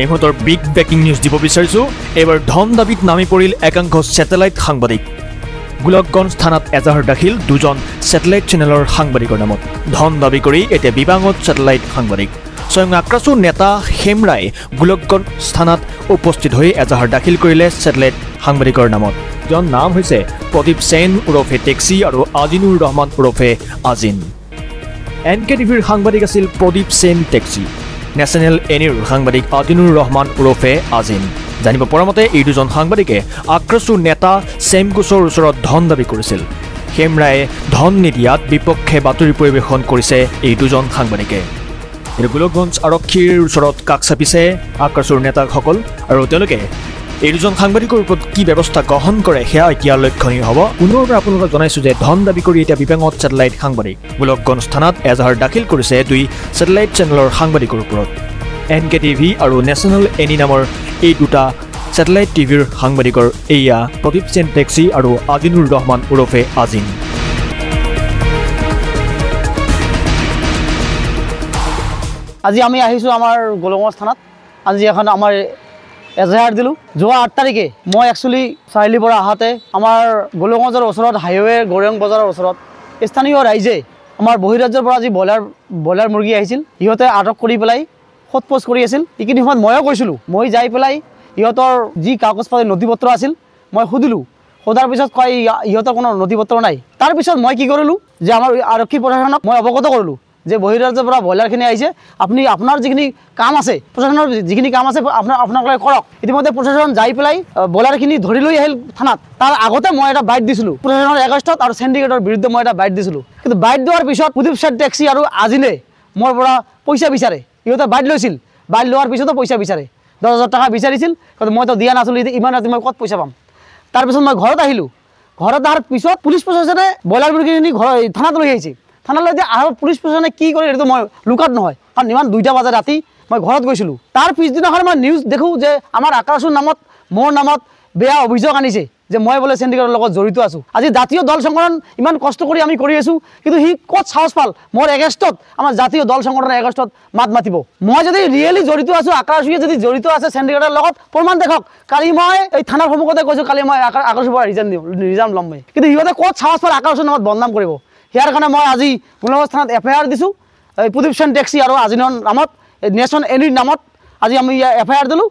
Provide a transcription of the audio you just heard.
এই মুহূৰ্তৰ big breaking news দিব বিচাৰিছোঁ। এইবাৰ ধন দাবীত নামি পৰিল একাংশ ছেটেলাইট সাংবাদিক। গোলকগঞ্জ থানাত এজাহাৰ দাখিল দুজন ছেটেলাইট চেনেলৰ সাংবাদিকৰ নামত। ধন দাবী কৰি এতিয়া বিবাঙত ছেটেলাইট সাংবাদিক। স্বয়ং আক্ৰাছু নেতা হেমৰাই গোলকগঞ্জ থানাত উপস্থিত হৈ এজাহাৰ দাখিল কৰিলে ছেটেলাইট সাংবাদিকৰ নামত। জন নাম হৈছে প্ৰদীপ সেন ওৰফে টেক্সি আৰু আজিনুৰ ৰহমান ওৰফে আজিন। NKTVৰ সাংবাদিক আছিল প্ৰদীপ সেন টেক্সি, নেশ্যনেল এনিৰ সাংবাদিক আজিনুৰ ৰহমান ওৰফে আজিন। জানিব পৰা মতে এই দুজন সাংবাদিকে আক্ৰাছু নেতা ছেম কোচৰ ওচৰত ধন দাবী কৰিছিল। হেমৰায়ে ধন নিদিয়াত বিপক্ষে বাতৰি পৰিৱেশন কৰিছে এই দুজন সাংবাদিকে। এই গোলকগঞ্জ আৰক্ষীৰ ওচৰত কাষ চাপিছে আক্ৰাছুৰ নেতাসকল আৰু তেওঁলোকে এই দুজন সাংবাদিকৰ ওপৰত কি ব্যৱস্থা গ্ৰহণ কৰে সেয়া এতিয়া লক্ষণীয় হ'ব। পুনৰ আপোনালোকক জনাইছোঁ যে ধন দাবী কৰি এতিয়া বিবাঙত ছেটেলাইট সাংবাদিক। গোলকগঞ্জ থানাত এজাহাৰ দাখিল কৰিছে দুই ছেটেলাইট চেনেলৰ সাংবাদিকৰ ওপৰত। NKTV আৰু নেশ্যনেল এনি নামৰ এই দুটা ছেটেলাইট টিভিৰ সাংবাদিকৰ এয়া প্ৰদীপ সেন টেক্সি আৰু আজিনুৰ ৰহমান ওৰফে আজিন। আজি আমি আহিছোঁ আমাৰ গোলকগঞ্জ থানাত। আজি এখন আমাৰ এজাহাৰ দিলোঁ। যোৱা 8 তাৰিখে মই একচুৱেলি চাৰিআলিৰ পৰা আহাতে আমাৰ গোলকগঞ্জৰ ওচৰত হাইৱে গৌৰাং বজাৰৰ ওচৰত স্থানীয় ৰাইজে আমাৰ বহিৰাজ্যৰ পৰা যি ব্ৰইলাৰ মুৰ্গী আহিছিল সিহঁতে আটক কৰি পেলাই সোধ-পোছ কৰি আছিল। এইখিনি সময়ত ময়ো কৈছিলোঁ, মই যাই পেলাই সিহঁতৰ যি কাগজ পাতি নথি পত্ৰ আছিল মই সুধিলোঁ। সোধাৰ পিছত কয় ইহঁতৰ কোনো নথি পত্ৰ নাই। তাৰপিছত মই কি কৰিলোঁ যে আমাৰ আৰক্ষী প্ৰশাসনক মই অৱগত কৰিলোঁ যে বহিৰাজ্যৰ পৰা ব্ৰইলাৰখিনি আহিছে, আপুনি আপোনাৰ যিখিনি কাম আছে প্ৰশাসনৰ যিখিনি কাম আছে আপোনালোকে কৰক। ইতিমধ্যে প্ৰশাসন যাই পেলাই ব্ৰইলাৰখিনি ধৰি লৈ আহিল থানাত। তাৰ আগতে মই এটা বাইট দিছিলোঁ প্ৰশাসনৰ এগেইনষ্টত আৰু চেণ্ডিকেটৰ বিৰুদ্ধে মই এটা বাইট দিছিলোঁ। কিন্তু বাইট দিয়াৰ পিছত প্ৰদীপ সেন টেক্সি আৰু আজিনে মোৰ পৰা পইচা বিচাৰে। ইহঁতে বাইট লৈছিল, বাইট লোৱাৰ পিছতো পইচা বিচাৰে। 10,000 টকা বিচাৰিছিল, মইতো দিয়া নাছিলোঁ। ইমান ৰাতি মই ক'ত পইচা পাম? তাৰপিছত মই ঘৰত আহিলোঁ। ঘৰত অহাৰ পিছত পুলিচ প্ৰশাসনে ব্ৰইলাৰ মুৰ্গীখিনি থানাত লৈ আহিছে। থানালৈ যে আৰু পুলিচ প্ৰশাসনে কি কৰে সেইটো মই লুকাত নহয়, কাৰণ ইমান 2টা বজাত ৰাতি মই ঘৰত গৈছিলোঁ। তাৰ পিছদিনাখন মই নিউজ দেখোঁ যে আমাৰ আক্ৰাছুৰ নামত মোৰ নামত বেয়া অভিযোগ আনিছে যে মই বোলে চেণ্ডিকেটৰ লগত জড়িত আছোঁ। আজি জাতীয় দল সংগঠন ইমান কষ্ট কৰি আমি কৰি আছোঁ, কিন্তু সি ক'ত সাহস পাল মোৰ এগেইনষ্টত আমাৰ জাতীয় দল সংগঠনৰ এগেইনষ্টত মাত মাতিব? মই যদি ৰিয়েলি জড়িত আছোঁ, আক্ৰাছুয়ে যদি জড়িত আছে চেণ্ডিকেটৰ লগত প্ৰমাণ দেখক। কালি মই এই থানাৰ সন্মুখতে কৈছোঁ, কালি মই আক্ৰাছুৰ পৰা ৰিজাইন ল'ম মই। কিন্তু সিহঁতে ক'ত সাহস পাল আক্ৰাছুৰ নামত বদনাম কৰিব? ইয়াৰ কাৰণে মই আজি গোলকগঞ্জ থানাত FIR দিছোঁ। এই প্ৰদীপ সেন টেক্সি আৰু আজিনৰ নামত নেশ্যনেল এনিৰ নামত আজি আমি FIR দিলোঁ।